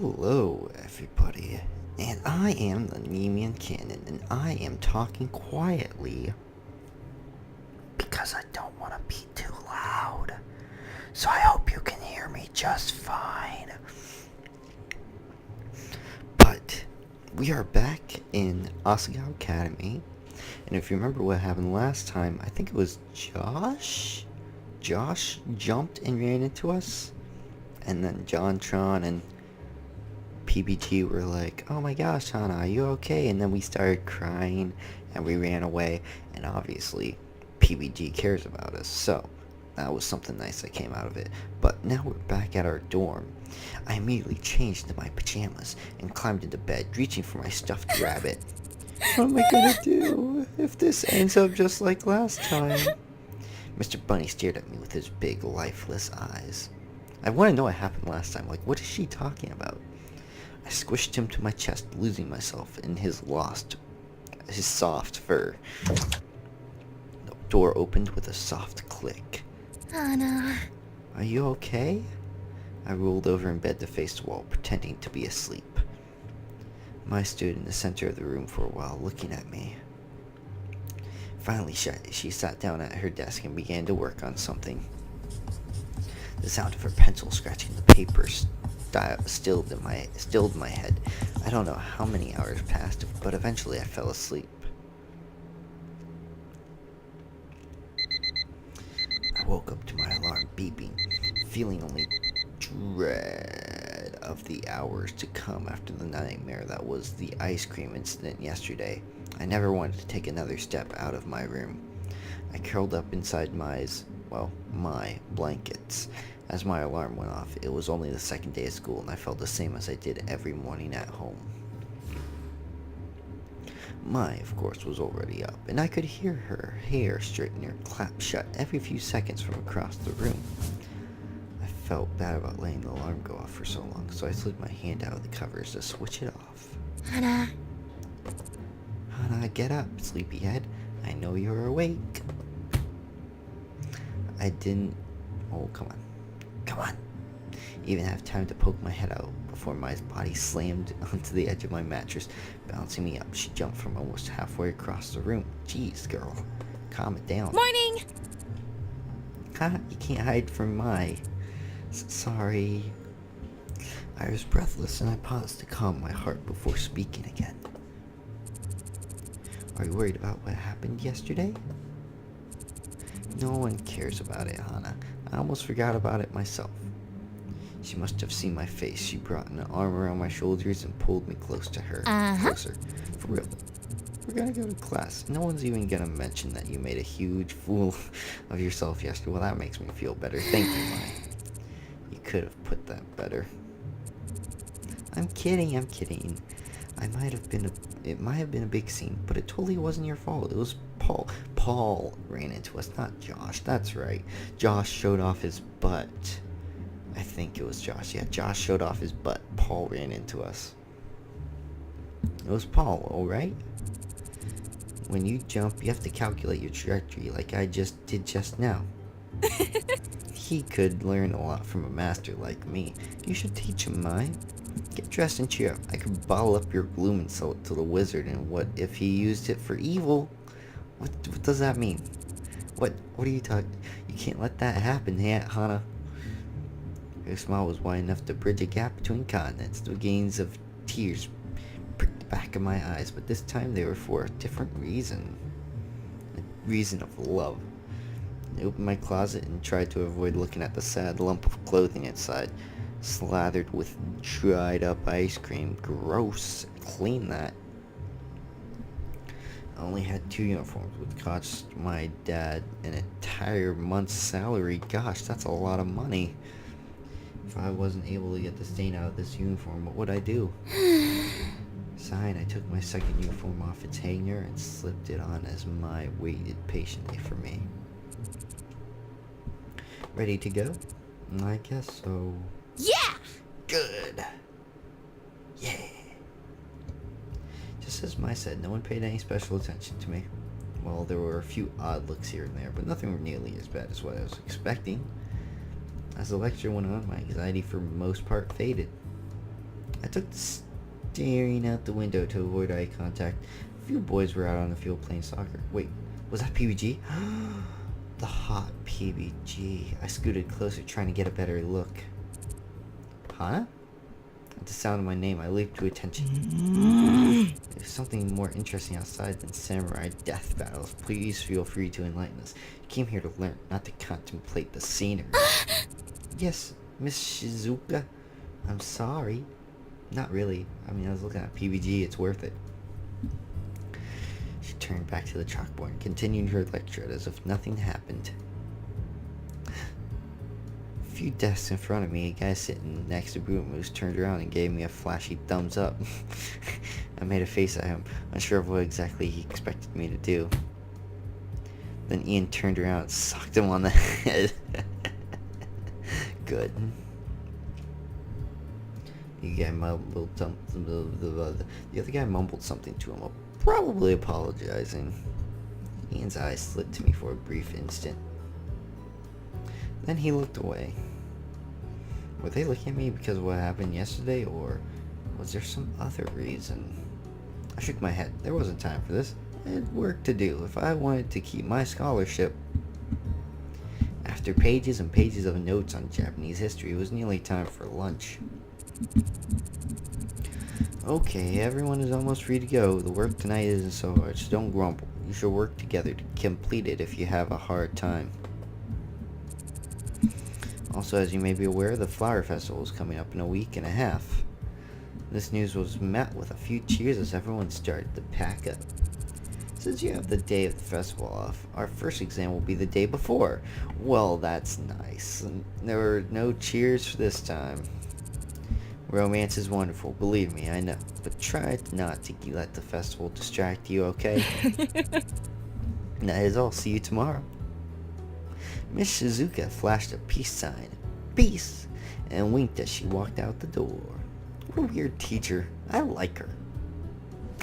Hello, everybody, and I am the Nemian Cannon, and I am talking quietly because I don't want to be too loud. So I hope you can hear me just fine. But we are back in Asagao Academy, and if you remember what happened last time, I think it was Josh. Josh jumped and ran into us, and then JonTron and PBG were like, "Oh my gosh, Hana, are you okay?" And then we started crying and we ran away, and obviously PBG cares about us, so that was something nice that came out of it. But now we're back at our dorm. I immediately changed into my pajamas and climbed into bed, reaching for my stuffed rabbit. What am I gonna do if this ends up just like last time? Mr. Bunny stared at me with his big, lifeless eyes. I want to know what happened last time. Like, what is she talking about? I squished him to my chest, losing myself in his soft fur. The door opened with a soft click. Anna. Are you okay? I rolled over in bed to face the wall, pretending to be asleep. Mai stood in the center of the room for a while, looking at me. Finally, she sat down at her desk and began to work on something. The sound of her pencil scratching the paper stilled my head. I don't know how many hours passed, but eventually I fell asleep. I woke up to my alarm beeping, feeling only dread of the hours to come after the nightmare that was the ice cream incident yesterday. I never wanted to take another step out of my room. I curled up inside my blankets. As my alarm went off, it was only the second day of school, and I felt the same as I did every morning at home. Mai, of course, was already up, and I could hear her hair straightener clap shut every few seconds from across the room. I felt bad about letting the alarm go off for so long, so I slid my hand out of the covers to switch it off. Anna. Hana, get up, sleepyhead. I know you're awake. I didn't... Oh, come on. Come on. Even have time to poke my head out before my body slammed onto the edge of my mattress, bouncing me up. She jumped from almost halfway across the room. Jeez, girl. Calm it down. Morning! Ha, you can't hide from my... Sorry. I was breathless and I paused to calm my heart before speaking again. Are you worried about what happened yesterday? No one cares about it, Hana. I almost forgot about it myself. She must have seen my face. She brought an arm around my shoulders and pulled me close to her. Closer. For real. We're gonna go to class. No one's even gonna mention that you made a huge fool of yourself yesterday. Well, that makes me feel better. Thank you, Mai. You could have put that better. I'm kidding. It might have been a big scene, but it totally wasn't your fault. It was Paul. Paul ran into us, not Josh. That's right. Josh showed off his butt. I think it was Josh. Yeah, Josh showed off his butt. Paul ran into us. It was Paul, alright? When you jump, you have to calculate your trajectory like I just did just now. He could learn a lot from a master like me. You should teach him, Mai. Get dressed and cheer up. I could bottle up your gloom and sell it to the wizard, and what if he used it for evil? What does that mean? What are you talking? You can't let that happen, Hana. Her smile was wide enough to bridge a gap between continents. The gains of tears pricked the back of my eyes, but this time they were for a different reason. A reason of love. I opened my closet and tried to avoid looking at the sad lump of clothing inside, slathered with dried up ice cream. Gross. Clean that. I only had 2 uniforms, which cost my dad an entire month's salary. Gosh, that's a lot of money. If I wasn't able to get the stain out of this uniform, what would I do? Sighing, I took my second uniform off its hanger and slipped it on as Mai waited patiently for me. Ready to go? I guess so. Yeah! Good. Yeah. Just as Mai said, no one paid any special attention to me. Well, there were a few odd looks here and there, but nothing nearly as bad as what I was expecting. As the lecture went on, my anxiety for the most part faded. I took to staring out the window to avoid eye contact. A few boys were out on the field playing soccer. Wait, was that PBG? The hot PBG. I scooted closer, trying to get a better look. Hana? At the sound of my name, I leaped to attention. There's something more interesting outside than samurai death battles. Please feel free to enlighten us. You came here to learn, not to contemplate the scenery. Yes, Miss Shizuka. I'm sorry. Not really. I mean, I was looking at PBG. It's worth it. She turned back to the chalkboard and continued her lecture as if nothing happened. A few desks in front of me, a guy sitting next to Bruno Moose turned around and gave me a flashy thumbs up. I made a face at him, unsure of what exactly he expected me to do. Then Ian turned around and socked him on the head. Good. The other guy mumbled something to him, probably apologizing. Ian's eyes slid to me for a brief instant. Then he looked away. Were they looking at me because of what happened yesterday, or was there some other reason? I shook my head. There wasn't time for this. I had work to do if I wanted to keep my scholarship. After pages and pages of notes on Japanese history, it was nearly time for lunch. Okay, everyone is almost free to go. The work tonight isn't so hard, so don't grumble. You should work together to complete it if you have a hard time. Also, as you may be aware, the Flower Festival is coming up in a week and a half. This news was met with a few cheers as everyone started to pack up. Since you have the day of the festival off, our first exam will be the day before. Well, that's nice. And there were no cheers for this time. Romance is wonderful, believe me, I know. But try not to let the festival distract you, okay? That is all. See you tomorrow. Miss Shizuka flashed a peace sign. Peace! And winked as she walked out the door. What a weird teacher. I like her.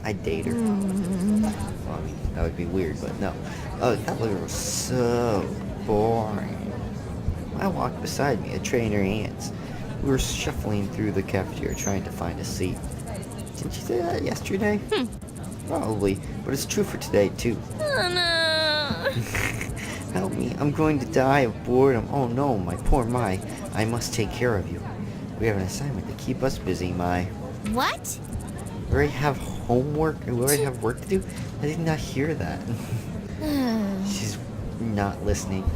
I'd date her. Well, I mean, that would be weird, but no. Oh, that lady was so boring. I walked beside me, a tray in her hands. We were shuffling through the cafeteria trying to find a seat. Didn't you say that yesterday? Probably, but it's true for today, too. Oh, no. Help me, I'm going to die of boredom. Oh no, my poor Mai. I must take care of you. We have an assignment to keep us busy, Mai. What? We already have homework? We already have work to do? I did not hear that. She's not listening.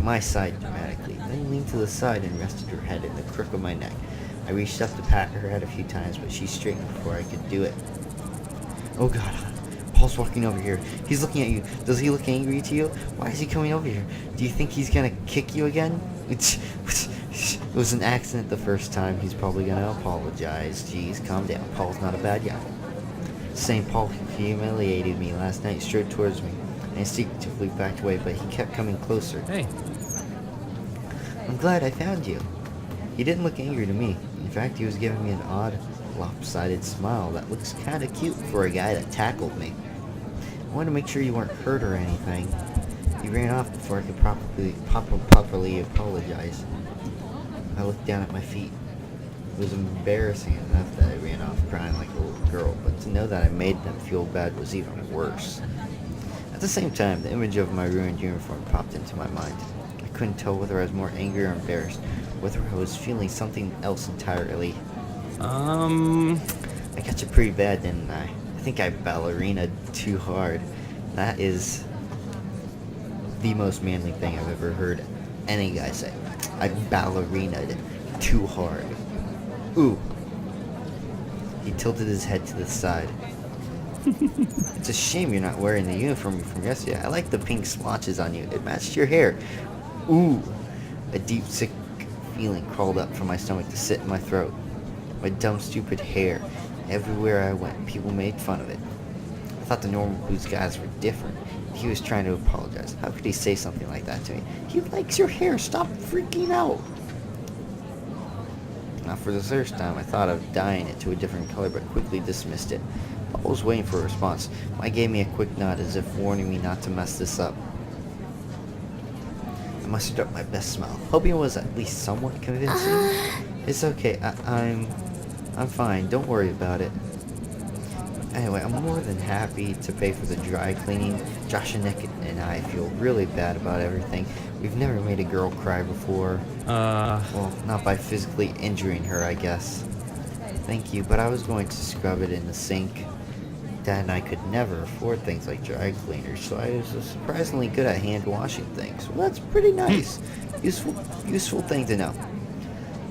Mai sighed dramatically, then leaned to the side and rested her head in the crook of my neck. I reached up to pat her head a few times, but she straightened before I could do it. Oh god, Paul's walking over here. He's looking at you. Does he look angry to you? Why is he coming over here? Do you think he's gonna kick you again? It was an accident the first time. He's probably gonna apologize. Jeez, calm down. Paul's not a bad guy. St. Paul humiliated me last night, strode towards me. I instinctively backed away, but he kept coming closer. Hey. I'm glad I found you. He didn't look angry to me. In fact, he was giving me an odd, lopsided smile that looks kinda cute for a guy that tackled me. I wanted to make sure you weren't hurt or anything. He ran off before I could properly apologize. I looked down at my feet. It was embarrassing enough that I ran off crying like a little girl, but to know that I made them feel bad was even worse. At the same time, the image of my ruined uniform popped into my mind. I couldn't tell whether I was more angry or embarrassed, whether I was feeling something else entirely. I got you pretty bad, didn't I? I think I ballerinaed too hard. That is the most manly thing I've ever heard any guy say. I ballerinaed too hard. Ooh. He tilted his head to the side. It's a shame you're not wearing the uniform from yesterday. I like the pink splotches on you. It matched your hair. Ooh. A deep, sick feeling crawled up from my stomach to sit in my throat. My dumb, stupid hair. Everywhere I went, people made fun of it. I thought the normal blues guys were different. He was trying to apologize. How could he say something like that to me? He likes your hair. Stop freaking out. Now, for the first time, I thought of dyeing it to a different color, but quickly dismissed it. Paul was waiting for a response. Mike gave me a quick nod as if warning me not to mess this up. I mustered up my best smile, hoping it was at least somewhat convincing. It's okay, I'm fine. Don't worry about it. Anyway, I'm more than happy to pay for the dry cleaning. Josh and Nick and I feel really bad about everything. We've never made a girl cry before. Well, not by physically injuring her, I guess. Thank you, but I was going to scrub it in the sink. Dad and I could never afford things like dry cleaners, so I was surprisingly good at hand washing things. Well, that's pretty nice. Useful thing to know.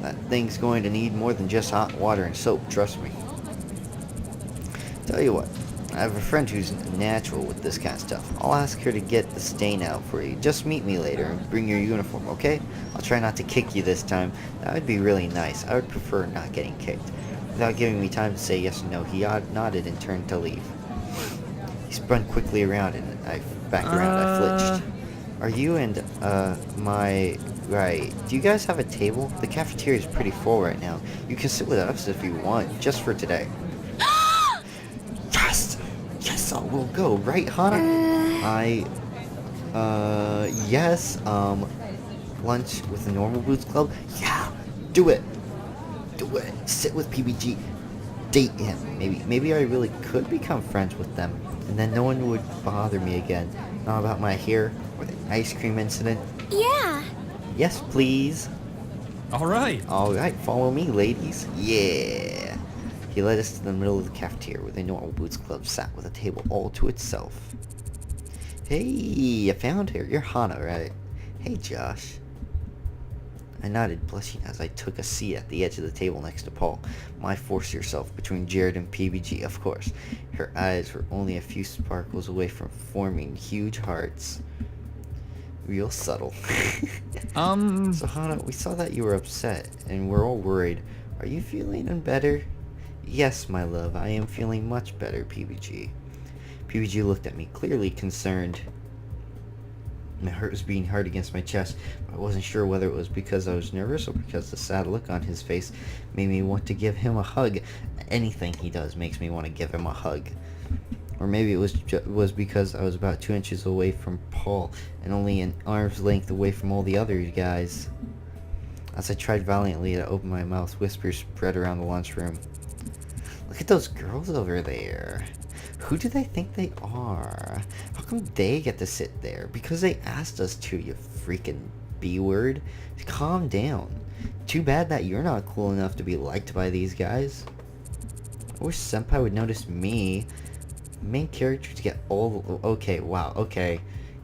That thing's going to need more than just hot water and soap, trust me. Tell you what, I have a friend who's natural with this kind of stuff. I'll ask her to get the stain out for you. Just meet me later and bring your uniform, okay? I'll try not to kick you this time. That would be really nice. I would prefer not getting kicked. Without giving me time to say yes or no, he nodded and turned to leave. He spun quickly around and I flinched. Are you and, right. Do you guys have a table? The cafeteria is pretty full right now. You can sit with us if you want, just for today. Yes, I will go, right, Hana? Yes, lunch with the Normal Boots Club? Yeah, do it. Do it. Sit with PBG. Date him. Maybe I really could become friends with them. And then no one would bother me again. Not about my hair or the ice cream incident. Yeah. Yes, please. Alright, follow me, ladies. Yeah. He led us to the middle of the cafeteria where the Normal Boots Club sat with a table all to itself. Hey, I found her. You're Hana, right? Hey, Josh. I nodded, blushing as I took a seat at the edge of the table next to Paul. My force yourself between Jared and PBG, of course. Her eyes were only a few sparkles away from forming huge hearts. Real subtle. So Hana, we saw that you were upset, and we're all worried. Are you feeling better? Yes, my love, I am feeling much better, PBG. PBG looked at me, clearly concerned. My heart was beating hard against my chest. I wasn't sure whether it was because I was nervous or because the sad look on his face made me want to give him a hug. Anything he does makes me want to give him a hug. Or maybe it was because I was about 2 inches away from Paul and only an arm's length away from all the other guys. As I tried valiantly to open my mouth, whispers spread around the lunchroom. Look at those girls over there. Who do they think they are? How come they get to sit there? Because they asked us to, you freaking B-word. Calm down. Too bad that you're not cool enough to be liked by these guys. I wish Senpai would notice me. Main characters get all... Okay, wow, okay.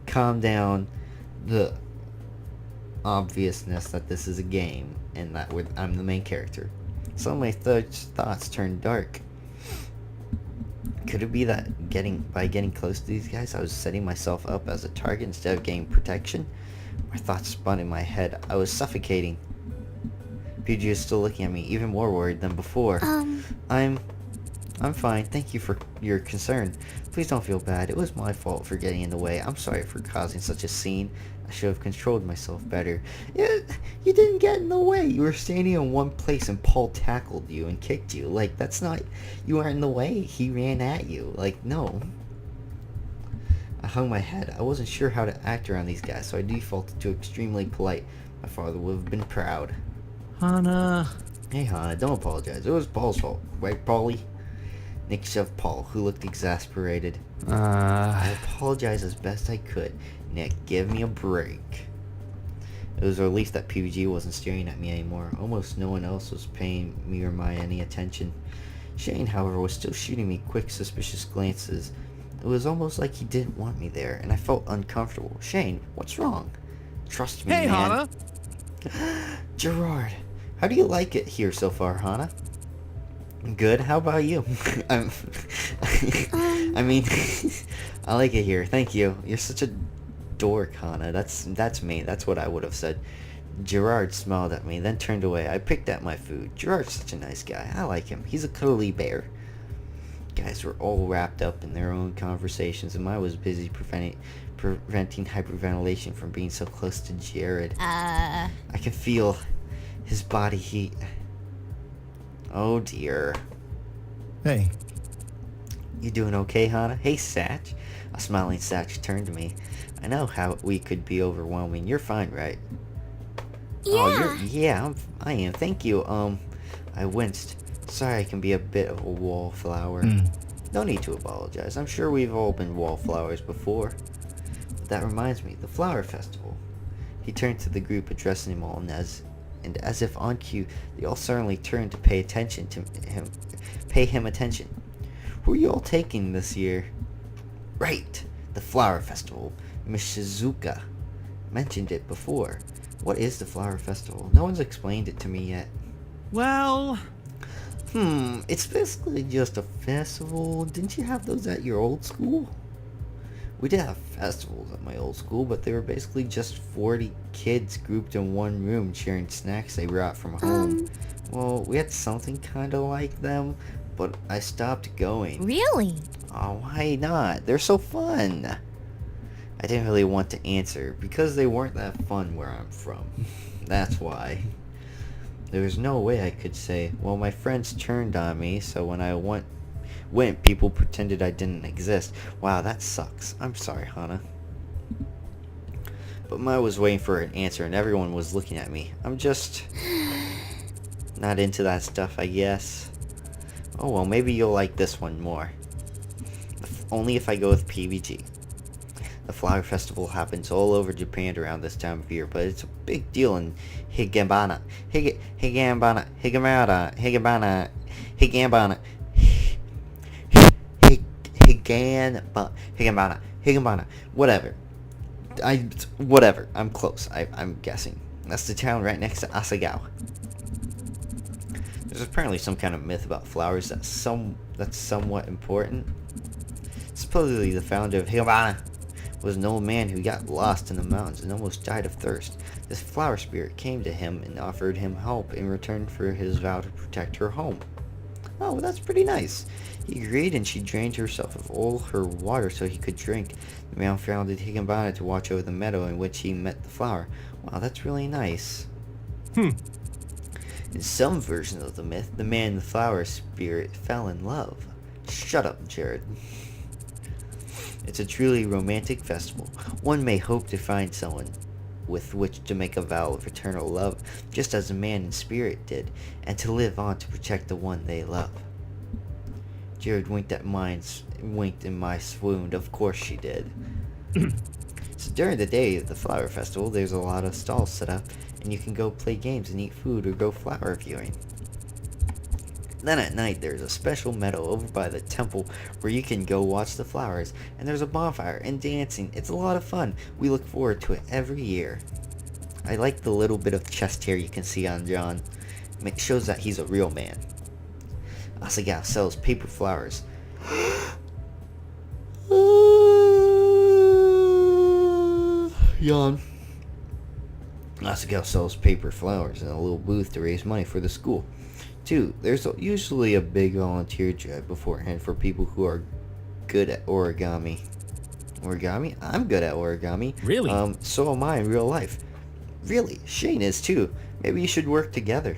Calm down. The obviousness that this is a game and that I'm the main character. Some of my thoughts turned dark. Could it be that by getting close to these guys, I was setting myself up as a target instead of getting protection? My thoughts spun in my head. I was suffocating. PG is still looking at me, even more worried than before. I'm fine. Thank you for your concern. Please don't feel bad. It was my fault for getting in the way. I'm sorry for causing such a scene. I should have controlled myself better. You didn't get in the way. You were standing in one place and Paul tackled you and kicked you. Like, that's not... You weren't in the way. He ran at you. Like, no. I hung my head. I wasn't sure how to act around these guys, so I defaulted to extremely polite. My father would have been proud. Hana. Hey, Hana, don't apologize. It was Paul's fault. Right, Paulie? Nick shoved Paul, who looked exasperated. I apologized as best I could. Nick, give me a break. It was a relief that PBG wasn't staring at me anymore. Almost no one else was paying me or Maya any attention. Shane, however, was still shooting me quick, suspicious glances. It was almost like he didn't want me there, and I felt uncomfortable. Shane, what's wrong? Trust me, Hey, man. Hana. Gerard, how do you like it here so far, Hana? Good. How about you? I mean, I like it here. Thank you. You're such a dork, Hana. That's me. That's what I would have said. Gerard smiled at me, then turned away. I picked at my food. Gerard's such a nice guy. I like him. He's a cuddly bear. Guys were all wrapped up in their own conversations, and I was busy preventing hyperventilation from being so close to Jared. I can feel his body heat. Oh dear. Hey. You doing okay, Hana? Hey, Satch. A smiling Satch turned to me. I know how we could be overwhelming. You're fine, right? Yeah. I am. Thank you. I winced. Sorry I can be a bit of a wallflower. No need to apologize. I'm sure we've all been wallflowers before. But that reminds me, the flower festival. He turned to the group, addressing them all, and as if on cue, they all suddenly turned to pay him attention. Who are you all taking this year? Right, the flower festival. Miss Shizuka mentioned it before. What is the flower festival? No one's explained it to me yet. Well, It's basically just a festival. Didn't you have those at your old school? We did have festivals at my old school, but they were basically just 40 kids grouped in one room sharing snacks they brought from home. Well, we had something kind of like them, but I stopped going. Really? Oh, why not? They're so fun. I didn't really want to answer because they weren't that fun where I'm from. That's why. There was no way I could say, well, my friends turned on me, so when I went, people pretended I didn't exist. Wow, that sucks. I'm sorry, Hana. But Mai was waiting for an answer, and everyone was looking at me. I'm just not into that stuff, I guess. Oh, well, maybe you'll like this one more. Only if I go with PBG. The flower festival happens all over Japan around this time of year, but it's a big deal in Higambana. Higambana. Whatever. I'm close. I'm guessing. That's the town right next to Asagao. There's apparently some kind of myth about flowers that's somewhat important. Supposedly the founder of Higambana was an old man who got lost in the mountains and almost died of thirst. This flower spirit came to him and offered him help in return for his vow to protect her home. Oh, well, that's pretty nice. He agreed, and she drained herself of all her water so he could drink. The man founded Higambana to watch over the meadow in which he met the flower. Wow, that's really nice. In some versions of the myth, the man and the flower spirit fell in love. Shut up, Jared. It's a truly romantic festival. One may hope to find someone with which to make a vow of eternal love, just as a man in spirit did, and to live on to protect the one they love. Jared winked in my swoon. Of course she did. So during the day of the flower festival, there's a lot of stalls set up, and you can go play games and eat food or go flower viewing. Then at night, there's a special meadow over by the temple where you can go watch the flowers, and there's a bonfire and dancing. It's a lot of fun. We look forward to it every year. I like the little bit of chest hair you can see on John. It shows that he's a real man. Asagao sells paper flowers. Yawn. Asagao sells paper flowers in a little booth to raise money for the school. 2. There's usually a big volunteer drive beforehand for people who are good at origami. Origami? I'm good at origami. Really? So am I in real life. Really? Shane is too. Maybe you should work together.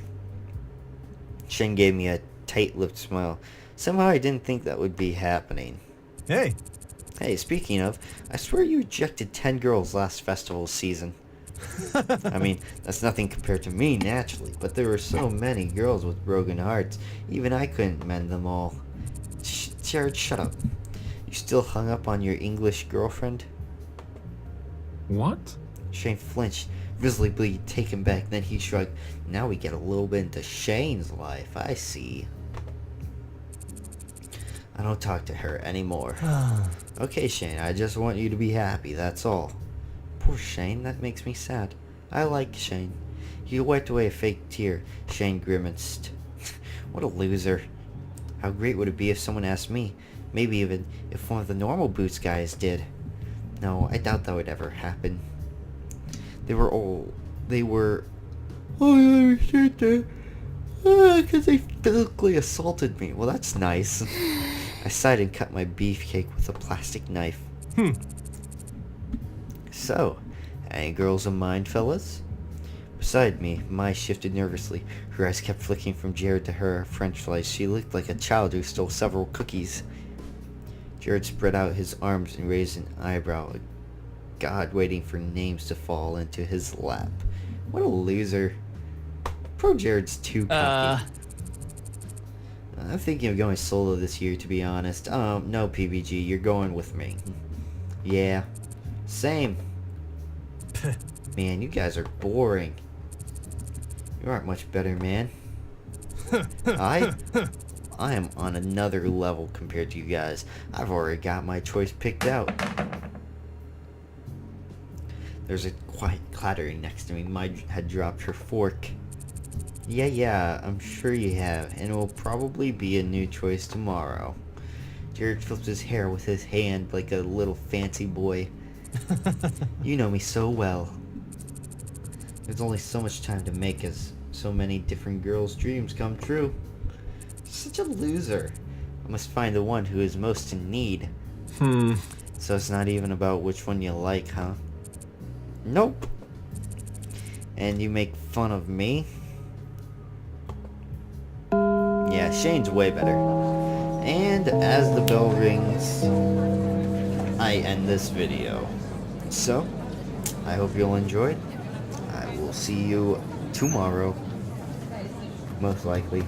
Shane gave me a tight-lipped smile. Somehow I didn't think that would be happening. Hey. Hey, speaking of, I swear you rejected 10 girls last festival season. I mean, that's nothing compared to me, naturally, but there were so many girls with broken hearts, even I couldn't mend them all. Jared, shut up. You still hung up on your English girlfriend? What? Shane flinched, visibly taken back, then he shrugged. Now we get a little bit into Shane's life, I see. I don't talk to her anymore. Okay, Shane, I just want you to be happy, that's all. Poor Shane, that makes me sad. I like Shane. He wiped away a fake tear. Shane grimaced. What a loser. How great would it be if someone asked me? Maybe even if one of the normal Boots guys did. No, I doubt that would ever happen. Oh, I understand that. Because they physically assaulted me. Well, that's nice. I sighed and cut my beefcake with a plastic knife. So, any girls in mind, fellas? Beside me, Mai shifted nervously. Her eyes kept flicking from Jared to her french fries. She looked like a child who stole several cookies. Jared spread out his arms and raised an eyebrow, a god waiting for names to fall into his lap. What a loser. Poor Jared's too cocky. I'm thinking of going solo this year, to be honest. No, PBG, you're going with me. Yeah. Same. Man, you guys are boring. You aren't much better, man. I am on another level compared to you guys. I've already got my choice picked out. There's a quiet clattering next to me. Mine had dropped her fork. Yeah, I'm sure you have, and it will probably be a new choice tomorrow. Jared flips his hair with his hand like a little fancy boy. You know me so well. There's only so much time to make as so many different girls' dreams come true. Such a loser. I must find the one who is most in need. So it's not even about which one you like, huh? Nope. And you make fun of me? Yeah, Shane's way better. And as the bell rings, I end this video. So, I hope you'll enjoy it. I will see you tomorrow, most likely.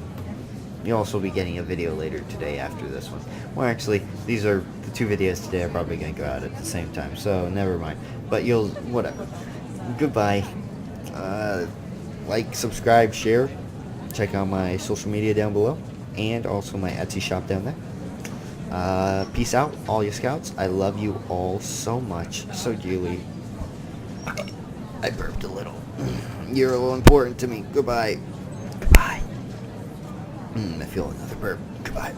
You'll also be getting a video later today after this one. Well, actually, these are the 2 videos today are probably going to go out at the same time, so never mind. But you'll, whatever. Goodbye. Like, subscribe, share. Check out my social media down below, and also my Etsy shop down there. Peace out, all you scouts. I love you all so much, so dearly. I burped a little. You're all important to me. Goodbye. Goodbye. I feel another burp. Goodbye.